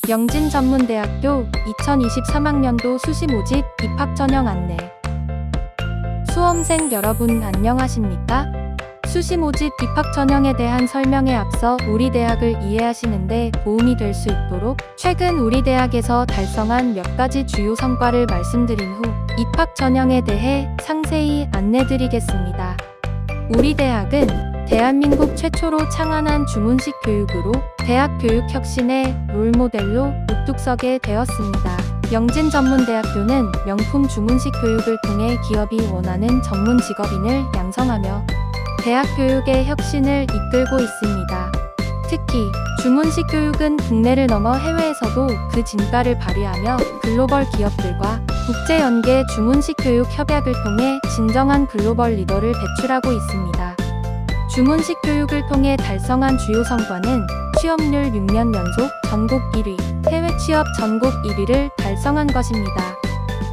영진전문대학교 2023학년도 수시 모집 입학 전형 안내. 수험생 여러분 안녕하십니까? 수시 모집 입학 전형에 대한 설명에 앞서 우리 대학을 이해하시는데 도움이 될 수 있도록 최근 우리 대학에서 달성한 몇 가지 주요 성과를 말씀드린 후 입학 전형에 대해 상세히 안내드리겠습니다. 우리 대학은 대한민국 최초로 창안한 주문식 교육으로 대학 교육 혁신의 롤모델로 우뚝 서게 되었습니다. 영진전문대학교는 명품 주문식 교육을 통해 기업이 원하는 전문 직업인을 양성하며 대학 교육의 혁신을 이끌고 있습니다. 특히 주문식 교육은 국내를 넘어 해외에서도 그 진가를 발휘하며 글로벌 기업들과 국제연계 주문식 교육 협약을 통해 진정한 글로벌 리더를 배출하고 있습니다. 주문식 교육을 통해 달성한 주요 성과는 취업률 6년 연속 전국 1위, 해외 취업 전국 1위를 달성한 것입니다.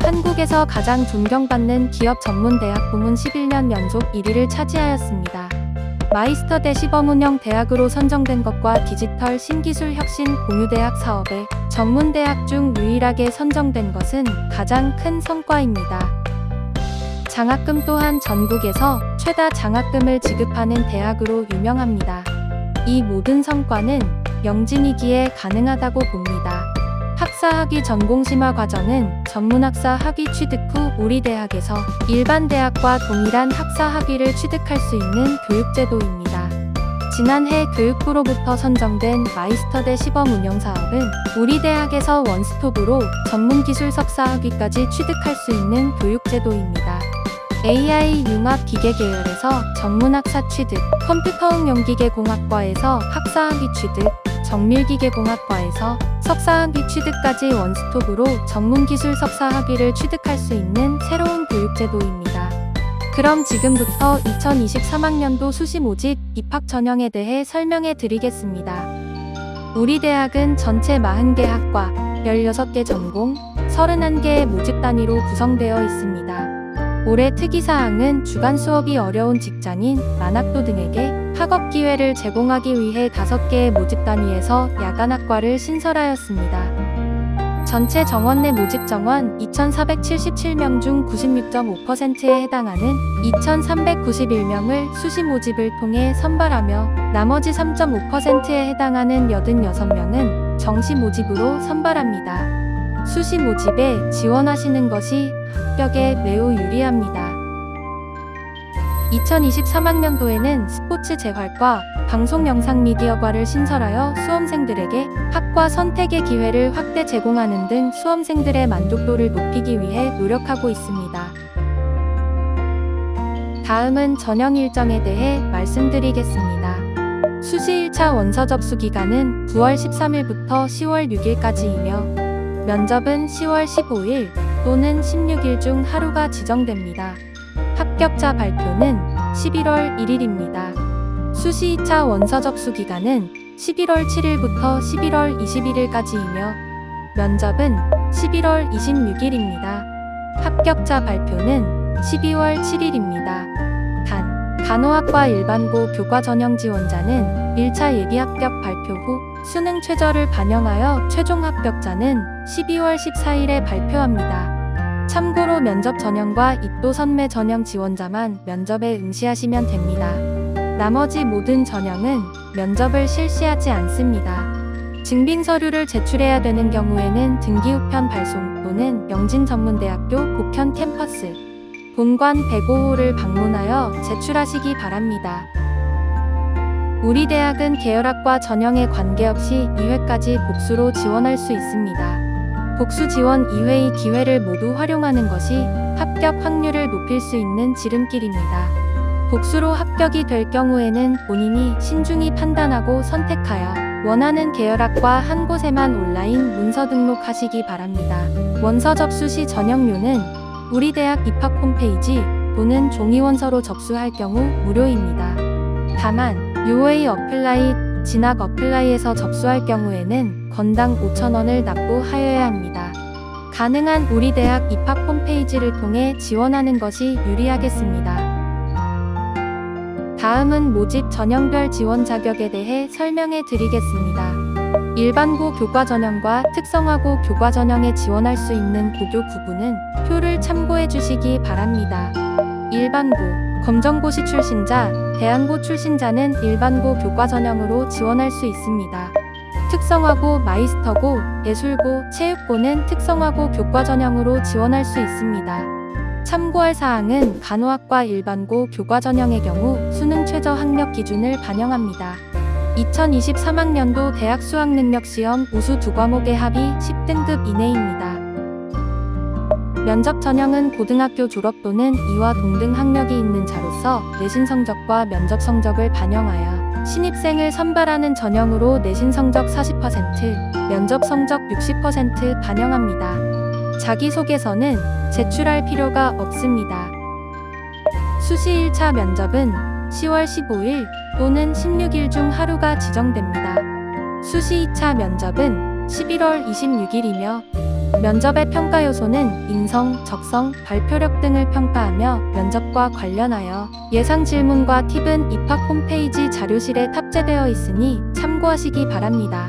한국에서 가장 존경받는 기업 전문대학 부문 11년 연속 1위를 차지하였습니다. 마이스터대 시범운영 대학으로 선정된 것과 디지털 신기술 혁신 공유대학 사업에 전문대학 중 유일하게 선정된 것은 가장 큰 성과입니다. 장학금 또한 전국에서 최다 장학금을 지급하는 대학으로 유명합니다. 이 모든 성과는 영진이기에 가능하다고 봅니다. 학사학위 전공심화 과정은 전문학사 학위 취득 후 우리 대학에서 일반 대학과 동일한 학사학위를 취득할 수 있는 교육제도입니다. 지난해 교육부로부터 선정된 마이스터대 시범운영사업은 우리 대학에서 원스톱으로 전문기술 석사학위까지 취득할 수 있는 교육제도입니다. AI 융합 기계 계열에서 전문학사 취득, 컴퓨터응용기계공학과에서 학사학위 취득, 정밀기계공학과에서 석사학위 취득까지 원스톱으로 전문기술 석사학위를 취득할 수 있는 새로운 교육제도입니다. 그럼 지금부터 2023학년도 수시 모집 입학 전형에 대해 설명해 드리겠습니다. 우리 대학은 전체 40개 학과, 16개 전공, 31개의 모집 단위로 구성되어 있습니다. 올해 특이사항은 주간 수업이 어려운 직장인, 만학도 등에게 학업 기회를 제공하기 위해 5개의 모집 단위에서 야간학과를 신설하였습니다. 전체 정원 내 모집 정원 2,477명 중 96.5%에 해당하는 2,391명을 수시 모집을 통해 선발하며 나머지 3.5%에 해당하는 86명은 정시 모집으로 선발합니다. 수시 모집에 지원하시는 것이 합격에 매우 유리합니다. 2023학년도에는 스포츠 재활과 방송영상미디어과를 신설하여 수험생들에게 학과 선택의 기회를 확대 제공하는 등 수험생들의 만족도를 높이기 위해 노력하고 있습니다. 다음은 전형 일정에 대해 말씀드리겠습니다. 수시 1차 원서 접수 기간은 9월 13일부터 10월 6일까지이며 면접은 10월 15일 또는 16일 중 하루가 지정됩니다. 합격자 발표는 11월 1일입니다. 수시 2차 원서 접수 기간은 11월 7일부터 11월 21일까지이며 면접은 11월 26일입니다. 합격자 발표는 12월 7일입니다. 단, 간호학과 일반고 교과 전형 지원자는 1차 예비 합격 발표 후 수능 최저를 반영하여 최종 합격자는 12월 14일에 발표합니다. 참고로 면접 전형과 입도 선매 전형 지원자만 면접에 응시하시면 됩니다. 나머지 모든 전형은 면접을 실시하지 않습니다. 증빙 서류를 제출해야 되는 경우에는 등기우편 발송 또는 영진전문대학교 복현 캠퍼스 본관 105호를 방문하여 제출하시기 바랍니다. 우리 대학은 계열학과 전형에 관계없이 2회까지 복수로 지원할 수 있습니다. 복수 지원 2회의 기회를 모두 활용하는 것이 합격 확률을 높일 수 있는 지름길입니다. 복수로 합격이 될 경우에는 본인이 신중히 판단하고 선택하여 원하는 계열학과 한 곳에만 온라인 문서 등록하시기 바랍니다. 원서 접수 시 전형료는 우리 대학 입학 홈페이지 또는 종이원서로 접수할 경우 무료입니다. 다만 UA 어플라이, 진학 어플라이에서 접수할 경우에는 건당 5,000원을 납부하여야 합니다. 가능한 우리 대학 입학 홈페이지를 통해 지원하는 것이 유리하겠습니다. 다음은 모집 전형별 지원 자격에 대해 설명해 드리겠습니다. 일반고 교과 전형과 특성화고 교과 전형에 지원할 수 있는 고교 구분은 표를 참고해 주시기 바랍니다. 일반고, 검정고시 출신자, 대안고 출신자는 일반고 교과 전형으로 지원할 수 있습니다. 특성화고, 마이스터고, 예술고, 체육고는 특성화고 교과 전형으로 지원할 수 있습니다. 참고할 사항은 간호학과 일반고 교과 전형의 경우 수능 최저 학력 기준을 반영합니다. 2023학년도 대학 수학능력시험 우수 2과목의 합이 10등급 이내입니다. 면접 전형은 고등학교 졸업 또는 이와 동등 학력이 있는 자로서 내신 성적과 면접 성적을 반영하여 신입생을 선발하는 전형으로 내신 성적 40%, 면접 성적 60% 반영합니다. 자기소개서는 제출할 필요가 없습니다. 수시 1차 면접은 10월 15일 또는 16일 중 하루가 지정됩니다. 수시 2차 면접은 11월 26일이며 면접의 평가 요소는 인성, 적성, 발표력 등을 평가하며 면접과 관련하여 예상 질문과 팁은 입학 홈페이지 자료실에 탑재되어 있으니 참고하시기 바랍니다.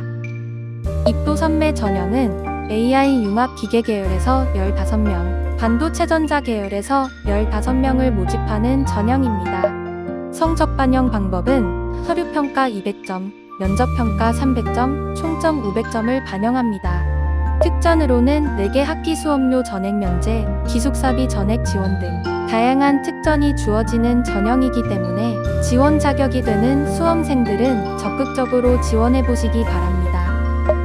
입도 선매 전형은 AI 융합 기계 계열에서 15명, 반도체 전자 계열에서 15명을 모집하는 전형입니다. 성적 반영 방법은 서류평가 200점, 면접평가 300점, 총점 500점을 반영합니다. 특전으로는 4개 학기 수업료 전액 면제, 기숙사비 전액 지원 등 다양한 특전이 주어지는 전형이기 때문에 지원 자격이 되는 수험생들은 적극적으로 지원해보시기 바랍니다.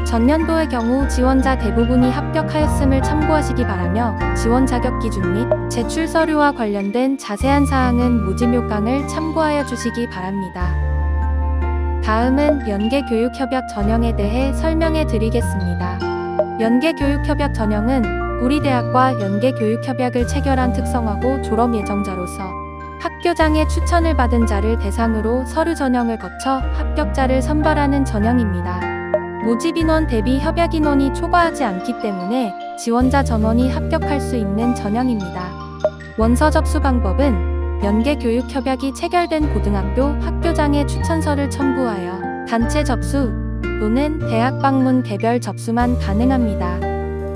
전년도의 경우 지원자 대부분이 합격하였음을 참고하시기 바라며 지원 자격 기준 및 제출 서류와 관련된 자세한 사항은 모집 요강을 참고하여 주시기 바랍니다. 다음은 연계교육협약 전형에 대해 설명해 드리겠습니다. 연계교육협약 전형은 우리 대학과 연계교육협약을 체결한 특성화고 졸업 예정자로서 학교장의 추천을 받은 자를 대상으로 서류 전형을 거쳐 합격자를 선발하는 전형입니다. 모집 인원 대비 협약 인원이 초과하지 않기 때문에 지원자 전원이 합격할 수 있는 전형입니다. 원서 접수 방법은 연계교육협약이 체결된 고등학교 학교장의 추천서를 첨부하여 단체 접수 또는 대학 방문 개별 접수만 가능합니다.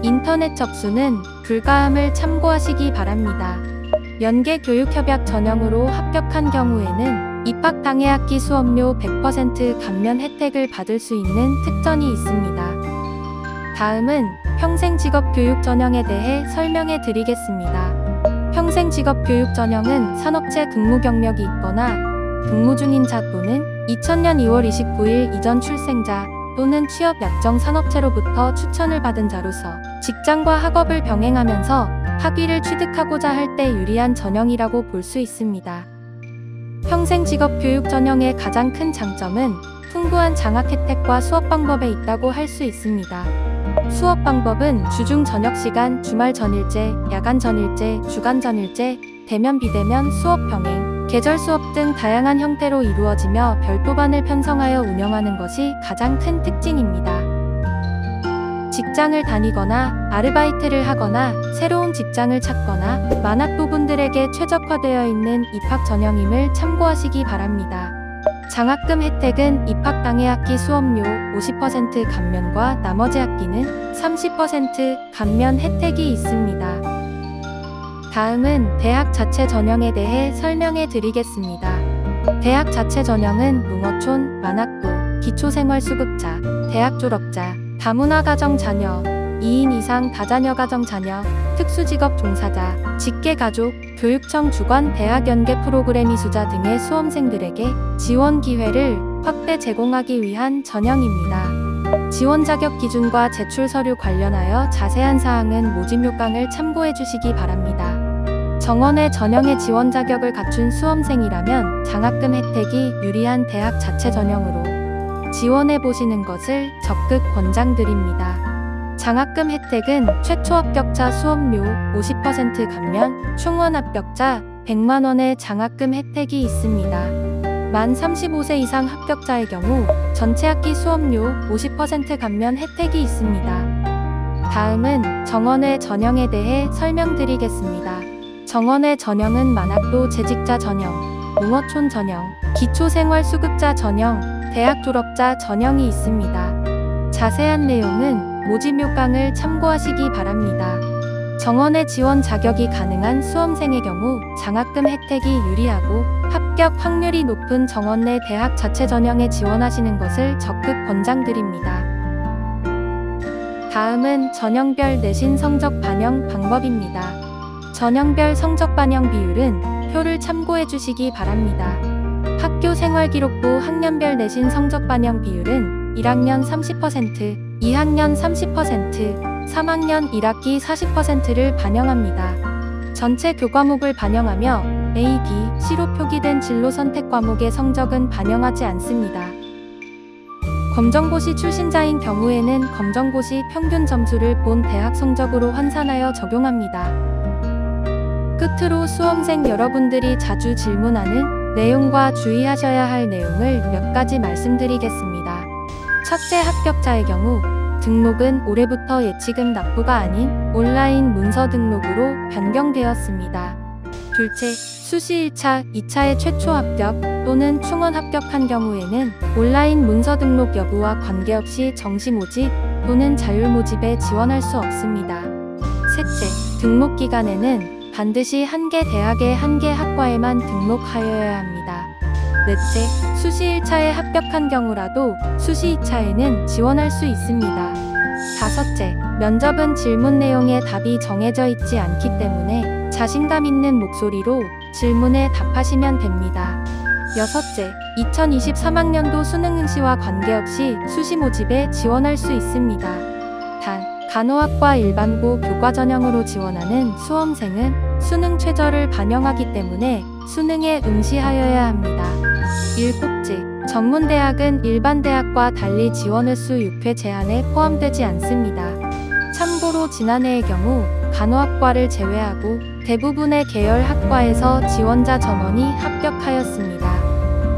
인터넷 접수는 불가함을 참고하시기 바랍니다. 연계교육협약 전형으로 합격한 경우에는 입학 당해 학기 수업료 100% 감면 혜택을 받을 수 있는 특전이 있습니다. 다음은 평생직업교육 전형에 대해 설명해 드리겠습니다. 평생직업교육 전형은 산업체 근무 경력이 있거나 근무 중인 자 또는 2000년 2월 29일 이전 출생자 또는 취업 약정 산업체로부터 추천을 받은 자로서 직장과 학업을 병행하면서 학위를 취득하고자 할 때 유리한 전형이라고 볼 수 있습니다. 평생직업교육 전형의 가장 큰 장점은 풍부한 장학 혜택과 수업 방법에 있다고 할 수 있습니다. 수업 방법은 주중 저녁시간, 주말 전일제, 야간 전일제, 주간 전일제, 대면 비대면 수업 병행, 계절 수업 등 다양한 형태로 이루어지며 별도반을 편성하여 운영하는 것이 가장 큰 특징입니다. 직장을 다니거나 아르바이트를 하거나 새로운 직장을 찾거나 만학도분들에게 최적화되어 있는 입학 전형임을 참고하시기 바랍니다. 장학금 혜택은 입학 당해 학기 수업료 50% 감면과 나머지 학기는 30% 감면 혜택이 있습니다. 다음은 대학 자체 전형에 대해 설명해 드리겠습니다. 대학 자체 전형은 농어촌, 만학도, 기초생활수급자, 대학 졸업자, 다문화 가정 자녀, 2인 이상 다자녀 가정 자녀, 특수직업 종사자, 직계가족, 교육청 주관 대학 연계 프로그램 이수자 등의 수험생들에게 지원 기회를 확대 제공하기 위한 전형입니다. 지원 자격 기준과 제출 서류 관련하여 자세한 사항은 모집 요강을 참고해 주시기 바랍니다. 정원의 전형의 지원 자격을 갖춘 수험생이라면 장학금 혜택이 유리한 대학 자체 전형으로 지원해 보시는 것을 적극 권장드립니다. 장학금 혜택은 최초 합격자 수업료 50% 감면, 충원 합격자 100만원의 장학금 혜택이 있습니다. 만 35세 이상 합격자의 경우 전체 학기 수업료 50% 감면 혜택이 있습니다. 다음은 정원의 전형에 대해 설명드리겠습니다. 정원의 전형은 만학도 재직자 전형, 농어촌 전형, 기초생활수급자 전형, 대학 졸업자 전형이 있습니다. 자세한 내용은 모집 요강을 참고하시기 바랍니다. 정원에 지원 자격이 가능한 수험생의 경우 장학금 혜택이 유리하고 합격 확률이 높은 정원 내 대학 자체 전형에 지원하시는 것을 적극 권장드립니다. 다음은 전형별 내신 성적 반영 방법입니다. 전형별 성적 반영 비율은 표를 참고해 주시기 바랍니다. 학교 생활기록부 학년별 내신 성적 반영 비율은 1학년 30%, 2학년 30%, 3학년 1학기 40%를 반영합니다. 전체 교과목을 반영하며 A, B, C로 표기된 진로 선택 과목의 성적은 반영하지 않습니다. 검정고시 출신자인 경우에는 검정고시 평균 점수를 본 대학 성적으로 환산하여 적용합니다. 끝으로 수험생 여러분들이 자주 질문하는 내용과 주의하셔야 할 내용을 몇 가지 말씀드리겠습니다. 첫째, 합격자의 경우 등록은 올해부터 예치금 납부가 아닌 온라인 문서 등록으로 변경되었습니다. 둘째, 수시 1차, 2차의 최초 합격 또는 충원 합격한 경우에는 온라인 문서 등록 여부와 관계없이 정시 모집 또는 자율 모집에 지원할 수 없습니다. 셋째, 등록 기간에는 반드시 한 개 대학의 한 개 학과에만 등록하여야 합니다. 넷째, 수시 1차에 합격한 경우라도 수시 2차에는 지원할 수 있습니다. 다섯째, 면접은 질문 내용에 답이 정해져 있지 않기 때문에 자신감 있는 목소리로 질문에 답하시면 됩니다. 여섯째, 2023학년도 수능 응시와 관계없이 수시 모집에 지원할 수 있습니다. 단, 간호학과 일반고 교과 전형으로 지원하는 수험생은 수능 최저를 반영하기 때문에 수능에 응시하여야 합니다. 일곱째, 전문대학은 일반 대학과 달리 지원 횟수 6회 제한에 포함되지 않습니다. 참고로 지난해의 경우 간호학과를 제외하고 대부분의 계열 학과에서 지원자 전원이 합격하였습니다.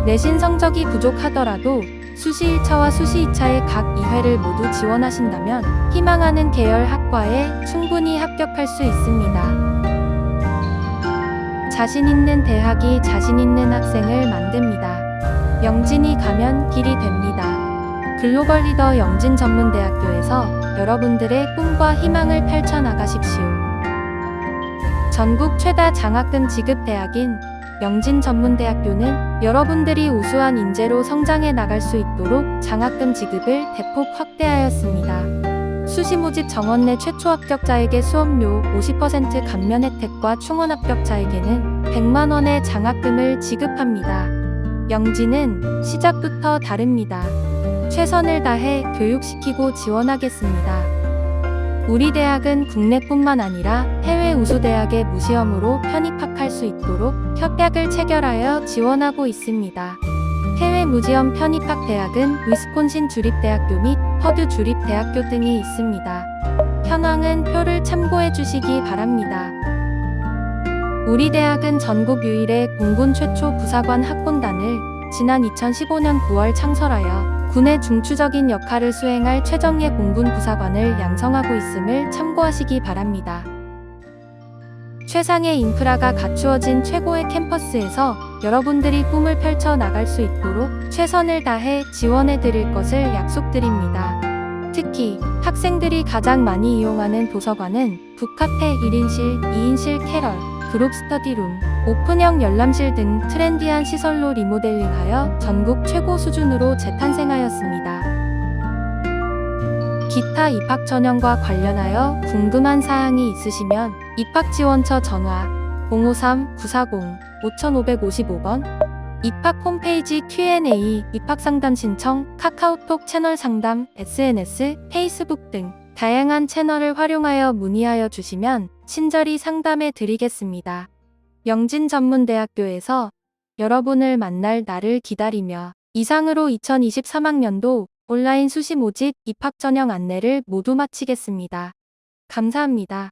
내신 성적이 부족하더라도 수시 1차와 수시 2차의 각 2회를 모두 지원하신다면 희망하는 계열 학과에 충분히 합격할 수 있습니다. 자신 있는 대학이 자신 있는 학생을 만듭니다. 영진이 가면 길이 됩니다. 글로벌 리더 영진전문대학교에서 여러분들의 꿈과 희망을 펼쳐나가십시오. 전국 최다 장학금 지급 대학인 영진전문대학교는 여러분들이 우수한 인재로 성장해 나갈 수 있도록 장학금 지급을 대폭 확대하였습니다. 수시 모집 정원 내 최초 합격자에게 수업료 50% 감면 혜택과 충원 합격자에게는 100만 원의 장학금을 지급합니다. 영진은 시작부터 다릅니다. 최선을 다해 교육시키고 지원하겠습니다. 우리 대학은 국내뿐만 아니라 해외 우수대학의 무시험으로 편입학할 수 있도록 협약을 체결하여 지원하고 있습니다. 해외 무지엄 편입학 대학은 위스콘신 주립대학교 및 퍼듀 주립대학교 등이 있습니다. 현황은 표를 참고해 주시기 바랍니다. 우리 대학은 전국 유일의 공군 최초 부사관 학군단을 지난 2015년 9월 창설하여 군의 중추적인 역할을 수행할 최정예 공군 부사관을 양성하고 있음을 참고하시기 바랍니다. 최상의 인프라가 갖추어진 최고의 캠퍼스에서 여러분들이 꿈을 펼쳐 나갈 수 있도록 최선을 다해 지원해 드릴 것을 약속드립니다. 특히 학생들이 가장 많이 이용하는 도서관은 북카페 1인실, 2인실 캐럴, 그룹 스터디룸, 오픈형 열람실 등 트렌디한 시설로 리모델링하여 전국 최고 수준으로 재탄생하였습니다. 기타 입학 전형과 관련하여 궁금한 사항이 있으시면 입학지원처 전화 053-940-5555번, 입학 홈페이지 Q&A, 입학상담 신청, 카카오톡 채널 상담, SNS, 페이스북 등 다양한 채널을 활용하여 문의하여 주시면 친절히 상담해 드리겠습니다. 영진전문대학교에서 여러분을 만날 날을 기다리며 이상으로 2023학년도 온라인 수시 모집 입학 전형 안내를 모두 마치겠습니다. 감사합니다.